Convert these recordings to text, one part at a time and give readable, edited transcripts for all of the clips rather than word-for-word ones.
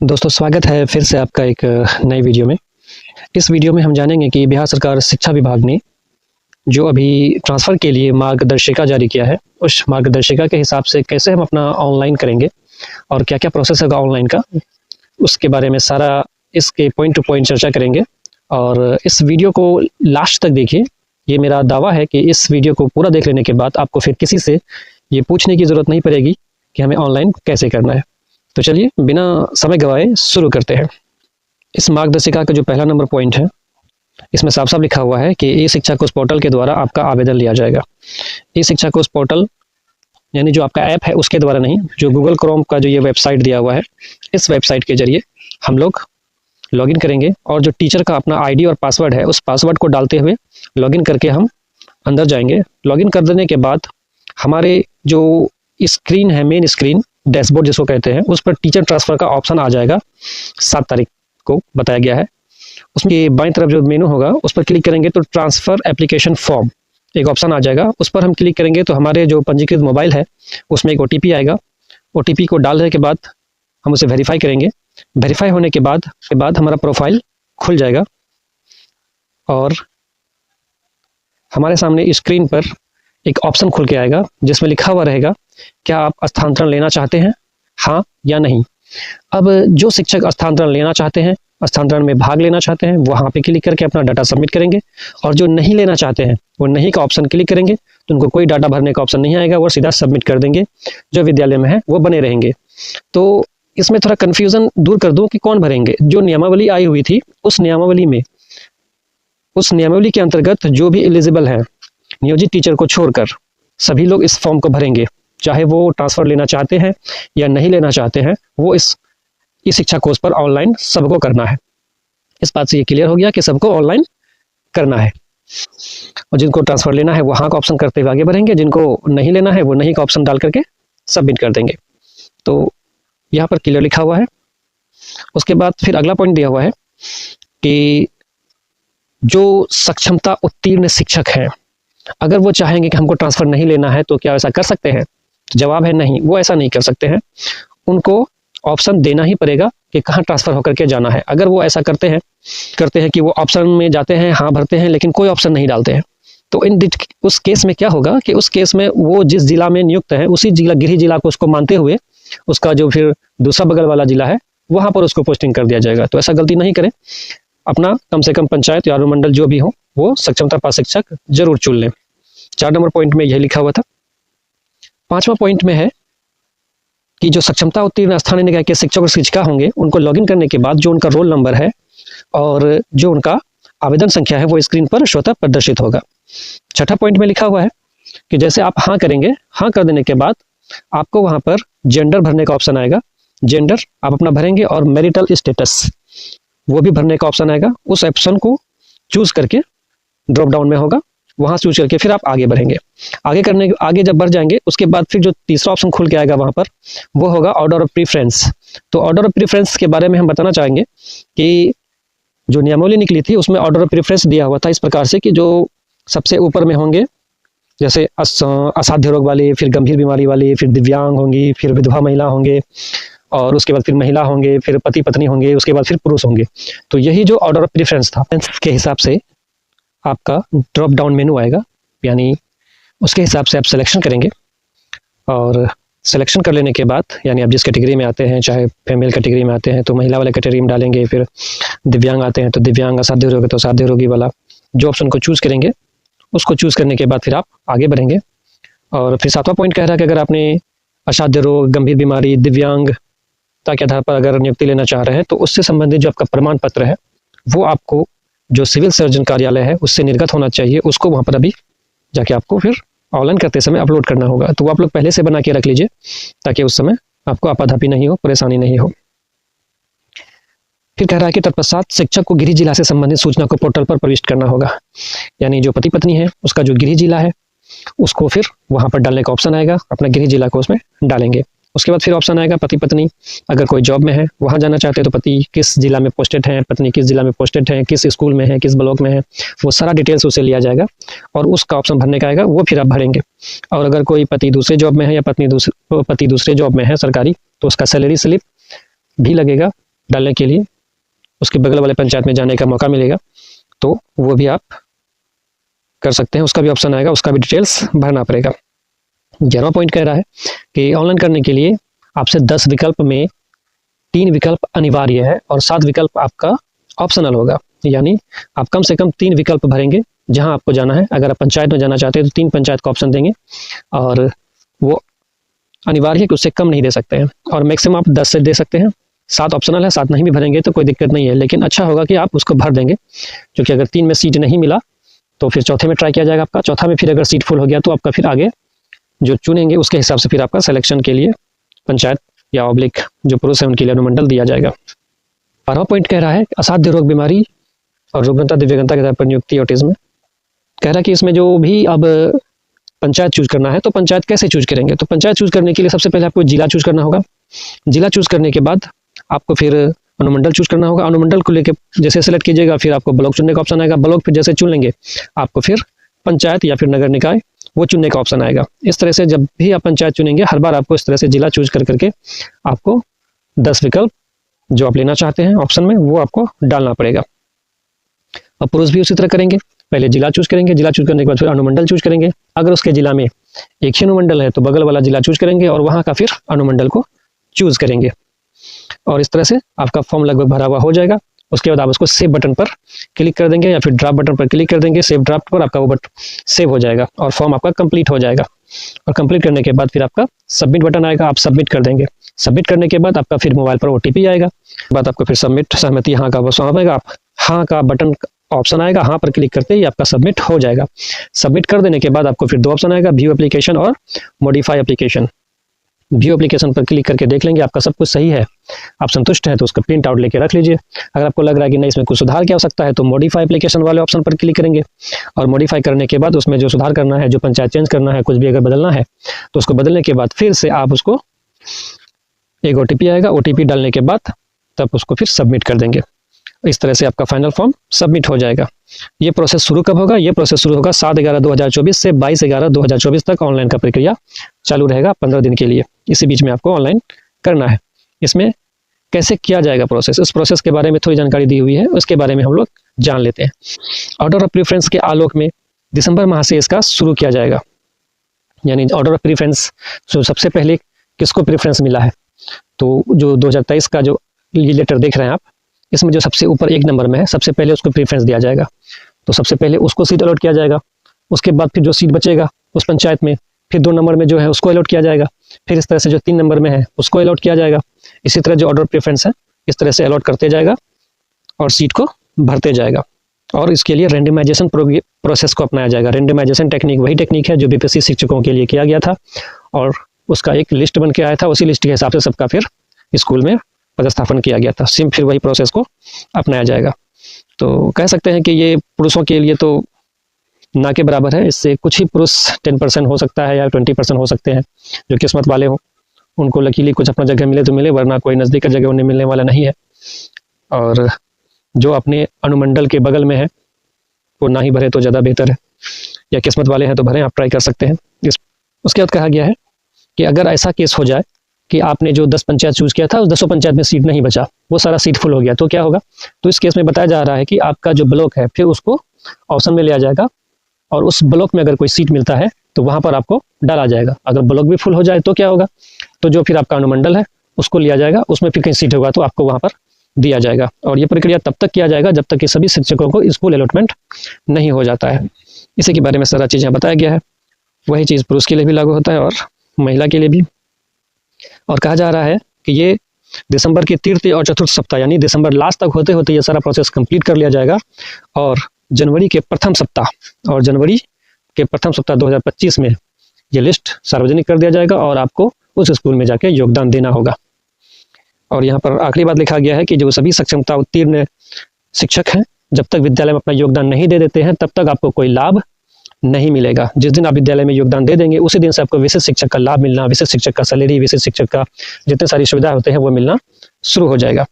दोस्तों स्वागत है फिर से आपका एक नई वीडियो में। इस वीडियो में हम जानेंगे कि बिहार सरकार शिक्षा विभाग ने जो अभी ट्रांसफ़र के लिए मार्गदर्शिका जारी किया है, उस मार्गदर्शिका के हिसाब से कैसे हम अपना ऑनलाइन करेंगे और क्या-क्या प्रोसेस होगा ऑनलाइन का, उसके बारे में सारा इसके पॉइंट टू पॉइंट चर्चा करेंगे। और इस वीडियो को लास्ट तक देखिए। ये मेरा दावा है कि इस वीडियो को पूरा देख लेने के बाद आपको फिर किसी से ये पूछने की ज़रूरत नहीं पड़ेगी कि हमें ऑनलाइन कैसे करना है। तो चलिए बिना समय गवाए शुरू करते हैं। इस मार्गदर्शिका का जो पहला नंबर पॉइंट है, इसमें साफ-साफ लिखा हुआ है कि ई शिक्षा कोष पोर्टल के द्वारा आपका आवेदन लिया जाएगा। ई शिक्षा कोष पोर्टल यानी जो आपका ऐप है उसके द्वारा नहीं, जो गूगल क्रोम का जो ये वेबसाइट दिया हुआ है, इस वेबसाइट के जरिए हम लोग लॉगिन करेंगे और जो टीचर का अपना आईडी और पासवर्ड है, उस पासवर्ड को डालते हुए लॉगिन करके हम अंदर जाएंगे। लॉगिन कर देने के बाद हमारे जो स्क्रीन है, मेन स्क्रीन डैशबोर्ड जिसको कहते हैं, उस पर टीचर ट्रांसफ़र का ऑप्शन आ जाएगा। 7 तारीख को बताया गया है। उसमें बाईं तरफ जो मेनू होगा उस पर क्लिक करेंगे तो ट्रांसफ़र एप्लीकेशन फॉर्म एक ऑप्शन आ जाएगा। उस पर हम क्लिक करेंगे तो हमारे जो पंजीकृत मोबाइल है उसमें एक OTP आएगा। OTP को डालने के बाद हम उसे वेरीफाई करेंगे। वेरीफाई होने के बाद हमारा प्रोफाइल खुल जाएगा और हमारे सामने स्क्रीन पर एक ऑप्शन खुल के आएगा जिसमें लिखा हुआ रहेगा, क्या आप स्थानांतरण लेना चाहते हैं, हाँ या नहीं। अब जो शिक्षक स्थानांतरण लेना चाहते हैं, स्थानांतरण में भाग लेना चाहते हैं, वहाँ पे क्लिक करके अपना डाटा सबमिट करेंगे। और जो नहीं लेना चाहते हैं वो नहीं का ऑप्शन क्लिक करेंगे तो उनको कोई डाटा भरने का ऑप्शन नहीं आएगा, वो सीधा सबमिट कर देंगे। जो विद्यालय में है वो बने रहेंगे। तो इसमें थोड़ा कन्फ्यूज़न दूर कर दूँ कि कौन भरेंगे। जो नियमावली आई हुई थी उस नियमावली के अंतर्गत जो भी एलिजिबल है, नियोजित टीचर को छोड़कर सभी लोग इस फॉर्म को भरेंगे, चाहे वो ट्रांसफ़र लेना चाहते हैं या नहीं लेना चाहते हैं। वो इस शिक्षा कोर्स पर ऑनलाइन सबको करना है। इस बात से ये क्लियर हो गया कि सबको ऑनलाइन करना है और जिनको ट्रांसफ़र लेना है वो हाँ का ऑप्शन करते हुए आगे बढ़ेंगे, जिनको नहीं लेना है वो नहीं का ऑप्शन डाल करके सबमिट कर देंगे। तो यहाँ पर क्लियर लिखा हुआ है। उसके बाद फिर अगला पॉइंट दिया हुआ है कि जो सक्षमता उत्तीर्ण शिक्षक हैं, अगर वो चाहेंगे कि हमको ट्रांसफ़र नहीं लेना है तो क्या ऐसा कर सकते हैं? जवाब है नहीं, वो ऐसा नहीं कर सकते हैं। उनको ऑप्शन देना ही पड़ेगा कि कहाँ ट्रांसफ़र होकर के जाना है। अगर वो ऐसा करते हैं कि वो ऑप्शन में जाते हैं, हाँ भरते हैं, लेकिन कोई ऑप्शन नहीं डालते हैं, तो उस केस में क्या होगा कि उस केस में वो जिस जिला में नियुक्त है उसी जिला, गृह जिला को उसको मानते हुए उसका जो फिर दूसरा बगल वाला जिला है वहाँ पर उसको पोस्टिंग कर दिया जाएगा। तो ऐसा गलती नहीं करें। अपना कम से कम पंचायत या अनुमंडल जो भी हो वो सक्षमता पात्र शिक्षक जरूर चुन लें। 4 नंबर पॉइंट में यह लिखा हुआ था। 5वां पॉइंट में है कि जो सक्षमता उत्तीर्ण स्थानीय निकाय के शिक्षक और शिक्षिका होंगे उनको लॉगिन करने के बाद जो उनका रोल नंबर है और जो उनका आवेदन संख्या है वो स्क्रीन पर स्वतः प्रदर्शित होगा। 6ठा पॉइंट में लिखा हुआ है कि जैसे आप हाँ करेंगे, हाँ कर देने के बाद आपको वहाँ पर जेंडर भरने का ऑप्शन आएगा। जेंडर आप अपना भरेंगे और मैरिटल स्टेटस वो भी भरने का ऑप्शन आएगा। उस ऑप्शन को चूज करके ड्रॉप डाउन में होगा, वहाँ चूज करके फिर आप आगे बढ़ेंगे। आगे जब बढ़ जाएंगे उसके बाद फिर जो तीसरा ऑप्शन खुल के आएगा वहाँ पर वो होगा ऑर्डर ऑफ प्रीफरेंस। तो ऑर्डर ऑफ प्रीफरेंस के बारे में हम बताना चाहेंगे कि जो नियमावली निकली थी उसमें ऑर्डर ऑफ प्रीफरेंस दिया हुआ था इस प्रकार से कि जो सबसे ऊपर में होंगे जैसे असाध्य रोग वाले, फिर गंभीर बीमारी वाले, फिर दिव्यांग होंगी, फिर विधवा महिला होंगे और उसके बाद फिर महिला होंगे, फिर पति पत्नी होंगे, उसके बाद फिर पुरुष होंगे। तो यही जो ऑर्डर ऑफ प्रीफरेंस था के हिसाब से आपका ड्रॉप डाउन मेनू आएगा, यानी उसके हिसाब से आप सिलेक्शन करेंगे और सिलेक्शन कर लेने के बाद यानी आप जिस कैटेगरी में आते हैं, चाहे फीमेल कैटेगरी में आते हैं तो महिला वाले कैटेगरी में डालेंगे, फिर दिव्यांग आते हैं तो दिव्यांग, असाध्य रोगी तो असाध्य रोगी वाला जो ऑप्शन को चूज़ करेंगे उसको चूज़ करने के बाद फिर आप आगे बढ़ेंगे। और फिर 7वां पॉइंट कह रहा है कि अगर आपने असाध्य रोग, गंभीर बीमारी, दिव्यांगता के आधार पर अगर नियुक्ति लेना चाह रहे हैं तो उससे संबंधित जो आपका प्रमाण पत्र है वो आपको जो सिविल सर्जन कार्यालय है उससे निर्गत होना चाहिए। उसको वहाँ पर अभी जाके आपको फिर ऑनलाइन करते समय अपलोड करना होगा। तो वो आप लोग पहले से बना के रख लीजिए ताकि उस समय आपको आपाधापी नहीं हो, परेशानी नहीं हो। फिर कह रहा है कि तत्पश्चात शिक्षक को गृह जिला से संबंधित सूचना को पोर्टल पर प्रविष्ट करना होगा। यानी जो पति पत्नी है उसका जो गृह जिला है उसको फिर वहाँ पर डालने का ऑप्शन आएगा, अपना गृह जिला को उसमें डालेंगे। उसके बाद फिर ऑप्शन आएगा पति पत्नी अगर कोई जॉब में है वहाँ जाना चाहते हैं तो पति किस जिला में पोस्टेड है, पत्नी किस जिला में पोस्टेड है, किस स्कूल में है, किस ब्लॉक में है, वो सारा डिटेल्स उसे लिया जाएगा और उसका ऑप्शन भरने का आएगा, वो फिर आप भरेंगे। और अगर कोई पति दूसरे जॉब में है या पति दूसरे जॉब में है सरकारी तो उसका सैलरी स्लिप भी लगेगा डालने के लिए उसके बगल वाले पंचायत में जाने का मौका मिलेगा, तो वो भी आप कर सकते हैं। उसका भी ऑप्शन आएगा, उसका भी डिटेल्स भरना पड़ेगा। 11वां पॉइंट कह रहा है कि ऑनलाइन करने के लिए आपसे 10 विकल्प में 3 विकल्प अनिवार्य है और 7 विकल्प आपका ऑप्शनल होगा। यानी आप कम से कम 3 विकल्प भरेंगे जहां आपको जाना है। अगर आप पंचायत में जाना चाहते हैं तो 3 पंचायत का ऑप्शन देंगे और वो अनिवार्य है कि उससे कम नहीं दे सकते हैं, और मैक्सिमम आप 10 से दे सकते हैं। 7 ऑप्शनल है, 7 नहीं भी भरेंगे तो कोई दिक्कत नहीं है, लेकिन अच्छा होगा कि आप उसको भर देंगे, क्योंकि अगर 3 में सीट नहीं मिला तो फिर चौथे में ट्राई किया जाएगा आपका। चौथा में फिर अगर सीट फुल हो गया तो आपका फिर आगे जो चुनेंगे उसके हिसाब से फिर आपका सिलेक्शन के लिए पंचायत या ऑब्लिक जो पुरुष है उनके लिए अनुमंडल दिया जाएगा। 12वां पॉइंट कह रहा है असाध्य रोग, बीमारी और रुग्णता, दिव्यांगता के आधार पर नियुक्ति ऑटिज्म। कह रहा है कि इसमें जो भी अब पंचायत चूज करना है तो पंचायत कैसे चूज करेंगे। तो पंचायत चूज करने के लिए सबसे पहले आपको जिला चूज करना होगा। जिला चूज करने के बाद आपको फिर अनुमंडल चूज करना होगा। अनुमंडल को लेके जैसे सेलेक्ट कीजिएगा फिर आपको ब्लॉक चुनने का ऑप्शन आएगा। ब्लॉक फिर जैसे चुन लेंगे आपको फिर पंचायत या फिर नगर निकाय वो चुनने का ऑप्शन आएगा। इस तरह से जब भी आप पंचायत चुनेंगे हर बार आपको इस तरह से जिला चूज कर करके आपको 10 विकल्प जो आप लेना चाहते हैं ऑप्शन में वो आपको डालना पड़ेगा। और पुरुष भी उसी तरह करेंगे, पहले जिला चूज करेंगे, जिला चूज करने के बाद फिर अनुमंडल चूज करेंगे। अगर उसके जिला में एक ही अनुमंडल है तो बगल वाला जिला चूज करेंगे और वहां का फिर अनुमंडल को चूज करेंगे। और इस तरह से आपका फॉर्म लगभग भरा हुआ हो जाएगा। उसके बाद आप उसको सेव बटन पर क्लिक कर देंगे या फिर ड्राफ्ट बटन पर क्लिक कर देंगे। सेव ड्राफ्ट पर आपका वो बटन सेव हो जाएगा और फॉर्म आपका कंप्लीट हो जाएगा। और कंप्लीट करने के बाद फिर आपका सबमिट बटन आएगा, आप सबमिट कर देंगे। सबमिट करने के बाद आपका फिर मोबाइल पर OTP आएगा। बाद आपको फिर सबमिट सहमति हाँ का बटन आएगा, आप हाँ का बटन ऑप्शन आएगा, हाँ पर क्लिक करते ही आपका सबमिट हो जाएगा। सबमिट कर देने के बाद आपको फिर 2 ऑप्शन आएगा, व्यू एप्लीकेशन और मॉडिफाई एप्लीकेशन। व्यू एप्लीकेशन पर क्लिक करके देख लेंगे आपका सब कुछ सही है, आप संतुष्ट हैं तो उसका प्रिंट आउट लेके रख लीजिए। अगर आपको लग रहा है कि नहीं इसमें कुछ सुधार की आवश्यकता है तो मॉडिफाई एप्लीकेशन वाले ऑप्शन पर क्लिक करेंगे और मॉडिफाई करने के बाद उसमें जो सुधार करना है, जो पंचायत चेंज करना है, कुछ भी अगर बदलना है तो उसको बदलने के बाद फिर से आप उसको एक OTP आएगा, OTP डालने के बाद तब उसको फिर सबमिट कर देंगे। इस तरह से आपका फाइनल फॉर्म सबमिट हो जाएगा। ये प्रोसेस शुरू कब होगा? ये प्रोसेस शुरू होगा 7/11/2024 से 22/11/2024 तक ऑनलाइन का प्रक्रिया चालू रहेगा 15 दिन के लिए। इसी बीच में आपको ऑनलाइन करना है। इसमें कैसे किया जाएगा प्रोसेस, इस प्रोसेस के बारे में थोड़ी जानकारी दी हुई है, उसके बारे में हम लोग जान लेते हैं। ऑर्डर ऑफ प्रीफरेंस के आलोक में दिसंबर माह से इसका शुरू किया जाएगा। यानी ऑर्डर ऑफ प्रीफरेंस सबसे पहले किसको प्रीफरेंस मिला है, तो जो 2023 का जो लेटर देख रहे हैं आप, इसमें जो सबसे ऊपर 1 नंबर में है सबसे पहले उसको प्रीफरेंस दिया जाएगा। तो सबसे पहले उसको सीट अलॉट किया जाएगा। उसके बाद फिर जो सीट बचेगा उस पंचायत में फिर 2 नंबर में जो है उसको अलॉट किया जाएगा। फिर इस तरह से जो 3 नंबर में है उसको अलॉट किया जाएगा। इसी तरह जो ऑर्डर प्रेफरेंस है इस तरह से अलॉट करते जाएगा और सीट को भरते जाएगा। और इसके लिए रेंडमाइजेशन प्रोसेस को अपनाया जाएगा। रेंडमाइजेशन टेक्निक वही टेक्निक है जो BPSC शिक्षकों के लिए किया गया था और उसका एक लिस्ट बन के आया था। उसी लिस्ट के हिसाब से सबका फिर स्कूल में पदस्थापन किया गया था। सेम फिर वही प्रोसेस को अपनाया जाएगा। तो कह सकते हैं कि ये पुरुषों के लिए तो ना के बराबर है। इससे कुछ ही पुरुष 10% हो सकता है या 20% हो सकते हैं जो किस्मत वाले हों, उनको लकीली कुछ अपना जगह मिले तो मिले, वरना कोई नज़दीक का जगह उन्हें मिलने वाला नहीं है। और जो अपने अनुमंडल के बगल में है वो ना ही भरे तो ज़्यादा बेहतर है, या किस्मत वाले हैं तो भरें, आप ट्राई कर सकते हैं। उसके बाद कहा गया है कि अगर ऐसा केस हो जाए कि आपने जो 10 पंचायत चूज किया था उस 10 पंचायत में सीट नहीं बचा, वो सारा सीट फुल हो गया, तो क्या होगा। तो इस केस में बताया जा रहा है कि आपका जो ब्लॉक है फिर उसको ऑप्शन में लिया जाएगा और उस ब्लॉक में अगर कोई सीट मिलता है तो वहां पर आपको डाला जाएगा। अगर ब्लॉक भी फुल हो जाए तो क्या होगा, तो जो फिर आपका अनुमंडल है उसको लिया जाएगा, उसमें फिर कहीं सीट होगा तो आपको वहां पर दिया जाएगा। और ये प्रक्रिया तब तक किया जाएगा जब तक कि सभी शिक्षकों को स्कूल अलॉटमेंट नहीं हो जाता है। इसी के बारे में सारा चीज़ें बताया गया है। वही चीज़ पुरुष के लिए भी लागू होता है और महिला के लिए भी। और कहा जा रहा है कि ये दिसंबर के तृतीय और चतुर्थ सप्ताह यानी दिसंबर लास्ट तक होते होते ये सारा प्रोसेस कंप्लीट कर लिया जाएगा और जनवरी के प्रथम सप्ताह 2025 में ये लिस्ट सार्वजनिक कर दिया जाएगा और आपको उस स्कूल में जाके योगदान देना होगा। और यहाँ पर आखिरी बात लिखा गया है कि जो सभी सक्षमता उत्तीर्ण शिक्षक हैं जब तक विद्यालय में अपना योगदान नहीं दे देते हैं तब तक आपको कोई लाभ नहीं मिलेगा। जिस दिन आप विद्यालय में योगदान दे देंगे उसी दिन से आपको विशेष शिक्षक का लाभ मिलना, विशेष शिक्षक का सैलरी, विशेष शिक्षक का जितने सारी सुविधाएं होते हैं वो मिलना शुरू हो जाएगा।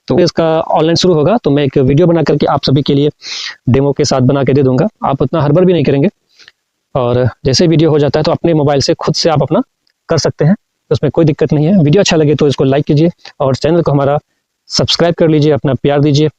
तो इसका ऑनलाइन शुरू होगा तो मैं एक वीडियो बना करके आप सभी के लिए डेमो के साथ बना के दे दूंगा। आप उतना हड़बड़ भी नहीं करेंगे और जैसे वीडियो हो जाता है तो अपने मोबाइल से खुद से आप अपना कर सकते हैं, उसमें कोई दिक्कत नहीं है। वीडियो अच्छा लगे तो इसको लाइक कीजिए और चैनल को हमारा सब्सक्राइब कर लीजिए, अपना प्यार दीजिए।